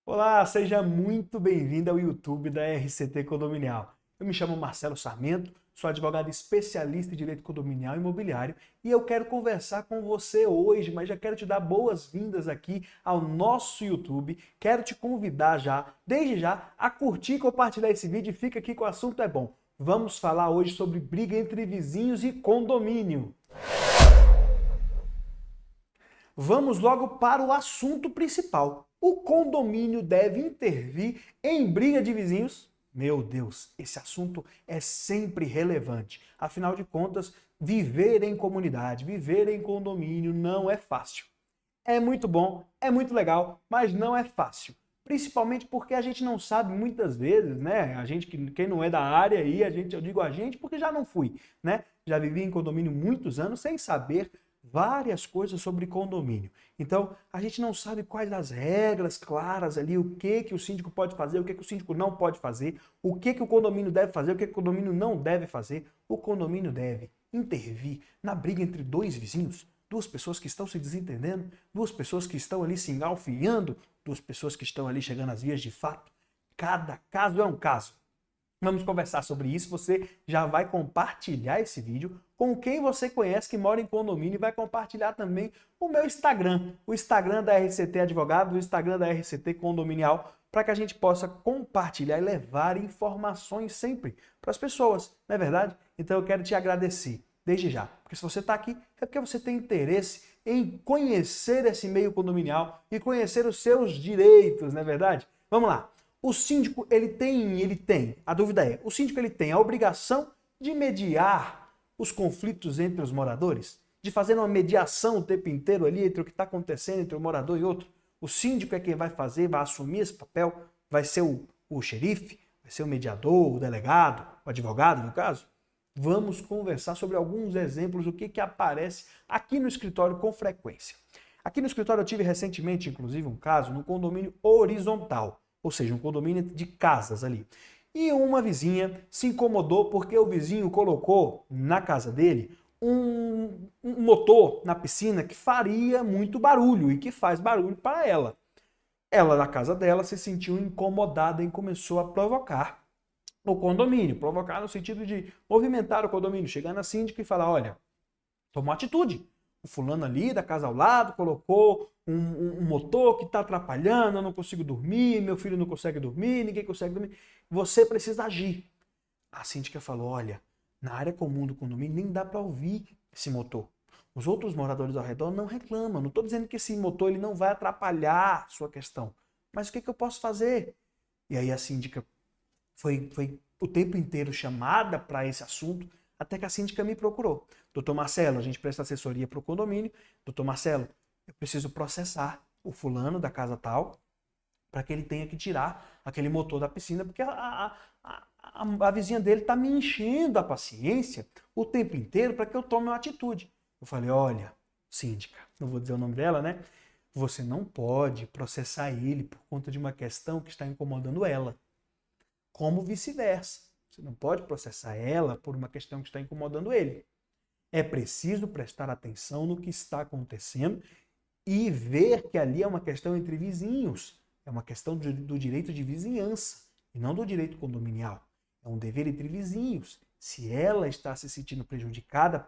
Olá, seja muito bem-vindo ao YouTube da RCT Condominial. Eu me chamo Marcelo Sarmento, sou advogado especialista em direito condominial e imobiliário e eu quero conversar com você hoje, mas já quero te dar boas-vindas aqui ao nosso YouTube. Quero te convidar desde já, a curtir e compartilhar esse vídeo e fica aqui que o assunto é bom. Vamos falar hoje sobre briga entre vizinhos e condomínio. Vamos logo para o assunto principal. O condomínio deve intervir em briga de vizinhos? Meu Deus, esse assunto é sempre relevante. Afinal de contas, viver em comunidade, viver em condomínio não é fácil. É muito bom, é muito legal, mas não é fácil. Principalmente porque a gente não sabe muitas vezes, né? Quem não é da área aí, eu digo a gente porque já não fui, né? Já vivi em condomínio muitos anos sem saber várias coisas sobre condomínio. Então, a gente não sabe quais as regras claras ali, o que o síndico pode fazer, o que o síndico não pode fazer, o que o condomínio deve fazer, o que o condomínio não deve fazer. O condomínio deve intervir na briga entre dois vizinhos, duas pessoas que estão se desentendendo, duas pessoas que estão ali se engalfinhando, duas pessoas que estão ali chegando às vias de fato. Cada caso é um caso. Vamos conversar sobre isso. Você já vai compartilhar esse vídeo com quem você conhece que mora em condomínio e vai compartilhar também o meu Instagram, o Instagram da RCT Advogado, o Instagram da RCT Condominial, para que a gente possa compartilhar e levar informações sempre para as pessoas, não é verdade? Então eu quero te agradecer desde já, porque se você está aqui é porque você tem interesse em conhecer esse meio condominial e conhecer os seus direitos, não é verdade? Vamos lá. O síndico, a dúvida é, o síndico ele tem a obrigação de mediar os conflitos entre os moradores? De fazer uma mediação o tempo inteiro ali entre o que está acontecendo entre um morador e outro? O síndico é quem vai fazer, vai assumir esse papel? Vai ser o xerife? Vai ser o mediador, o delegado, o advogado, no caso? Vamos conversar sobre alguns exemplos do que aparece aqui no escritório com frequência. Aqui no escritório eu tive recentemente, inclusive, um caso no condomínio horizontal, ou seja, um condomínio de casas ali. E uma vizinha se incomodou porque o vizinho colocou na casa dele um motor na piscina que faria muito barulho e que faz barulho para ela. Ela, na casa dela, se sentiu incomodada e começou a provocar o condomínio. Provocar no sentido de movimentar o condomínio, chegar na síndica e falar, olha, tomou atitude. O fulano ali da casa ao lado colocou um motor que está atrapalhando, eu não consigo dormir, meu filho não consegue dormir, ninguém consegue dormir. Você precisa agir. A síndica falou, olha, na área comum do condomínio nem dá para ouvir esse motor. Os outros moradores ao redor não reclamam. Não estou dizendo que esse motor ele não vai atrapalhar a sua questão. Mas o que eu posso fazer? E aí a síndica foi o tempo inteiro chamada para esse assunto, até que a síndica me procurou. Doutor Marcelo, a gente presta assessoria para o condomínio. Doutor Marcelo, eu preciso processar o fulano da casa tal para que ele tenha que tirar aquele motor da piscina, porque a vizinha dele está me enchendo a paciência o tempo inteiro para que eu tome uma atitude. Eu falei, olha, síndica, não vou dizer o nome dela, né? Você não pode processar ele por conta de uma questão que está incomodando ela. Como vice-versa. Você não pode processar ela por uma questão que está incomodando ele. É preciso prestar atenção no que está acontecendo e ver que ali é uma questão entre vizinhos. É uma questão do direito de vizinhança e não do direito condominial. É um dever entre vizinhos. Se ela está se sentindo prejudicada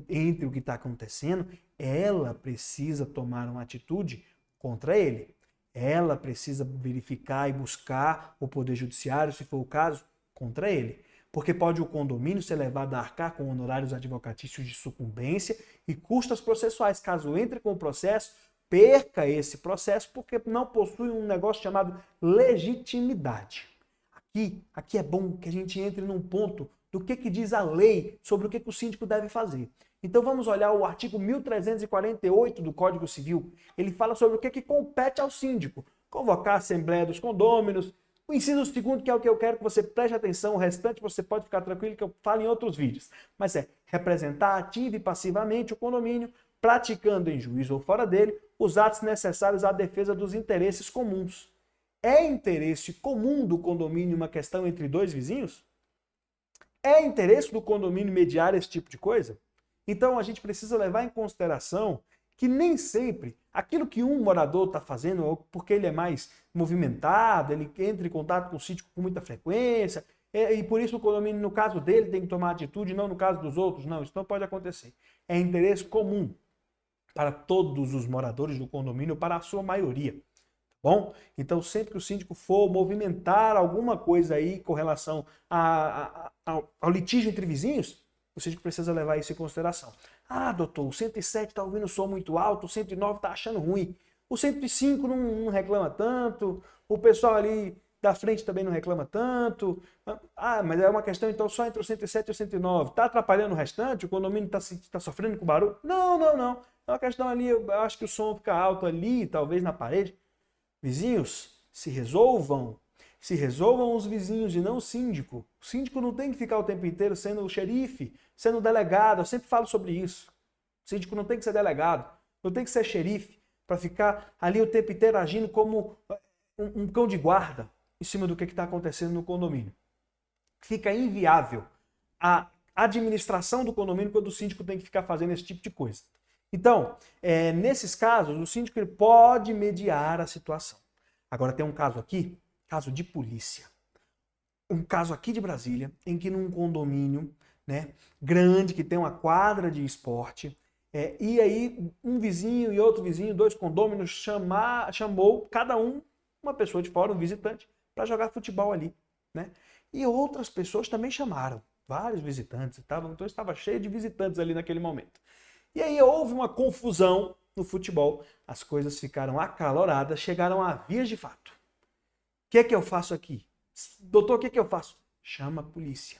entre o que está acontecendo, ela precisa tomar uma atitude contra ele. Ela precisa verificar e buscar o Poder Judiciário, se for o caso, contra ele. Porque pode o condomínio ser levado a arcar com honorários advocatícios de sucumbência e custas processuais. Caso entre com o processo, perca esse processo porque não possui um negócio chamado legitimidade. Aqui é bom que a gente entre num ponto do que diz a lei sobre o que o síndico deve fazer. Então vamos olhar o artigo 1348 do Código Civil. Ele fala sobre o que compete ao síndico. Convocar a Assembleia dos Condôminos. O inciso segundo, que é o que eu quero que você preste atenção, o restante você pode ficar tranquilo que eu falo em outros vídeos. Mas é representar ativa e passivamente o condomínio, praticando em juízo ou fora dele os atos necessários à defesa dos interesses comuns. É interesse comum do condomínio uma questão entre dois vizinhos? É interesse do condomínio mediar esse tipo de coisa? Então a gente precisa levar em consideração que nem sempre aquilo que um morador está fazendo, ou porque ele é mais movimentado, ele entra em contato com o síndico com muita frequência, e por isso o condomínio, no caso dele, tem que tomar atitude, não no caso dos outros. Não, isso não pode acontecer. É interesse comum para todos os moradores do condomínio, para a sua maioria. Tá bom? Então, sempre que o síndico for movimentar alguma coisa aí com relação ao litígio entre vizinhos, o síndico precisa levar isso em consideração. Ah, doutor, o 107 está ouvindo o som muito alto, o 109 está achando ruim. O 105 não reclama tanto, o pessoal ali da frente também não reclama tanto. Ah, mas é uma questão então só entre o 107 e o 109. Está atrapalhando o restante? O condomínio está sofrendo com barulho? Não, não, não. É uma questão ali, eu acho que o som fica alto ali, talvez na parede. Vizinhos, se resolvam. Se resolvam os vizinhos e não o síndico. O síndico não tem que ficar o tempo inteiro sendo o xerife, sendo o delegado. Eu sempre falo sobre isso. O síndico não tem que ser delegado, não tem que ser xerife para ficar ali o tempo inteiro agindo como um cão de guarda em cima do que está acontecendo no condomínio. Fica inviável a administração do condomínio quando o síndico tem que ficar fazendo esse tipo de coisa. Então, nesses casos, o síndico ele pode mediar a situação. Agora tem um caso aqui, caso de polícia. Um caso aqui de Brasília, em que num condomínio, né, grande, que tem uma quadra de esporte, e aí um vizinho e outro vizinho, dois condôminos, chamou cada um, uma pessoa de fora, um visitante, para jogar futebol ali, né? E outras pessoas também chamaram, vários visitantes, então estava cheio de visitantes ali naquele momento. E aí houve uma confusão no futebol, as coisas ficaram acaloradas, chegaram a vias de fato. O que é que eu faço aqui? Doutor, o que é que eu faço? Chama a polícia.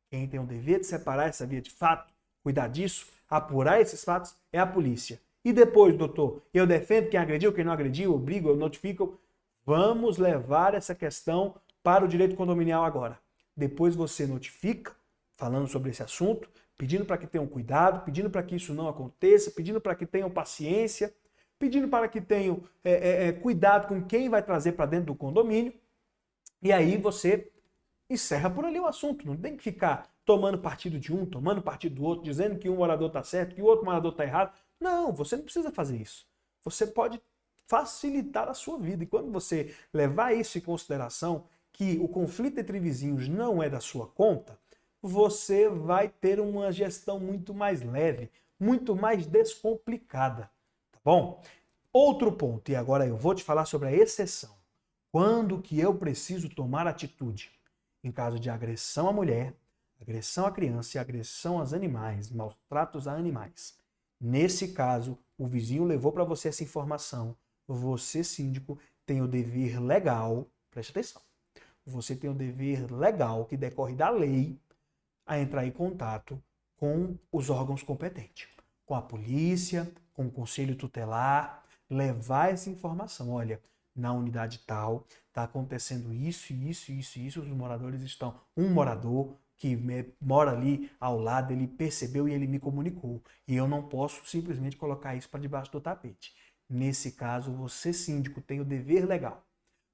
Quem tem o dever de separar essa via de fato, cuidar disso, apurar esses fatos, é a polícia. E depois, doutor, eu defendo quem agrediu, quem não agrediu, eu brigo, eu notifico. Vamos levar essa questão para o direito condominial agora. Depois você notifica, falando sobre esse assunto, pedindo para que tenham cuidado, pedindo para que isso não aconteça, pedindo para que tenham paciência, pedindo para que tenham cuidado com quem vai trazer para dentro do condomínio. E aí você encerra por ali o assunto. Não tem que ficar tomando partido de um, tomando partido do outro, dizendo que um morador está certo, que o outro morador está errado. Não, você não precisa fazer isso. Você pode facilitar a sua vida. E quando você levar isso em consideração, que o conflito entre vizinhos não é da sua conta, você vai ter uma gestão muito mais leve, muito mais descomplicada, tá bom? Outro ponto, e agora eu vou te falar sobre a exceção. Quando que eu preciso tomar atitude? Em caso de agressão à mulher, agressão à criança e agressão aos animais, maus tratos a animais. Nesse caso, o vizinho levou para você essa informação. Você, síndico, tem o dever legal, preste atenção, você tem o dever legal que decorre da lei a entrar em contato com os órgãos competentes, com a polícia, com o conselho tutelar, levar essa informação. Olha, na unidade tal, está acontecendo isso, os moradores estão... Um morador que mora ali ao lado, ele percebeu e ele me comunicou. E eu não posso simplesmente colocar isso para debaixo do tapete. Nesse caso, você, síndico, tem o dever legal.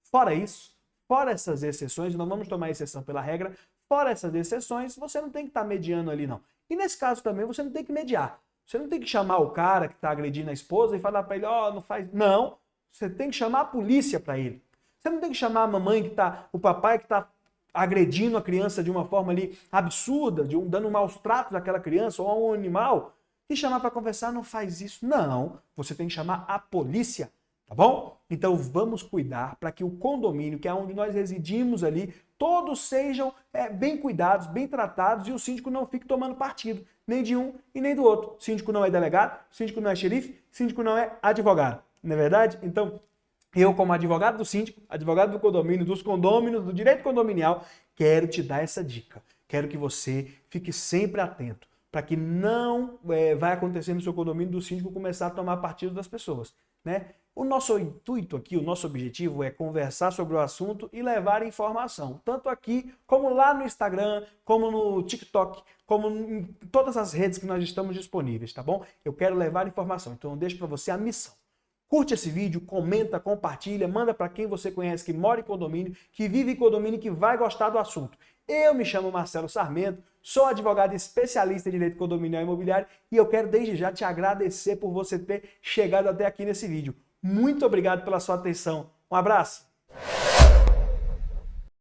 Fora isso, fora essas exceções, não vamos tomar exceção pela regra, fora essas exceções, você não tem que estar mediando ali, não. E nesse caso também, você não tem que mediar. Você não tem que chamar o cara que está agredindo a esposa e falar para ele, ó, não faz... Não, você tem que chamar a polícia para ele. Você não tem que chamar a mamãe que está, o papai que está agredindo a criança de uma forma ali absurda, dando maus tratos àquela criança ou a um animal, e chamar para conversar, não faz isso. Não, você tem que chamar a polícia, tá bom? Então vamos cuidar para que o condomínio, que é onde nós residimos ali, todos sejam bem cuidados, bem tratados e o síndico não fique tomando partido, nem de um e nem do outro. O síndico não é delegado, o síndico não é xerife, o síndico não é advogado, não é verdade? Então, eu como advogado do síndico, advogado do condomínio, dos condôminos, do direito condominial, quero te dar essa dica. Quero que você fique sempre atento para que não vai acontecer no seu condomínio do síndico começar a tomar partido das pessoas, né? O nosso intuito aqui, o nosso objetivo é conversar sobre o assunto e levar informação, tanto aqui como lá no Instagram, como no TikTok, como em todas as redes que nós estamos disponíveis, tá bom? Eu quero levar informação, então eu deixo para você a missão. Curte esse vídeo, comenta, compartilha, manda para quem você conhece que mora em condomínio, que vive em condomínio e que vai gostar do assunto. Eu me chamo Marcelo Sarmento, sou advogado especialista em direito condominial e imobiliário e eu quero desde já te agradecer por você ter chegado até aqui nesse vídeo. Muito obrigado pela sua atenção. Um abraço!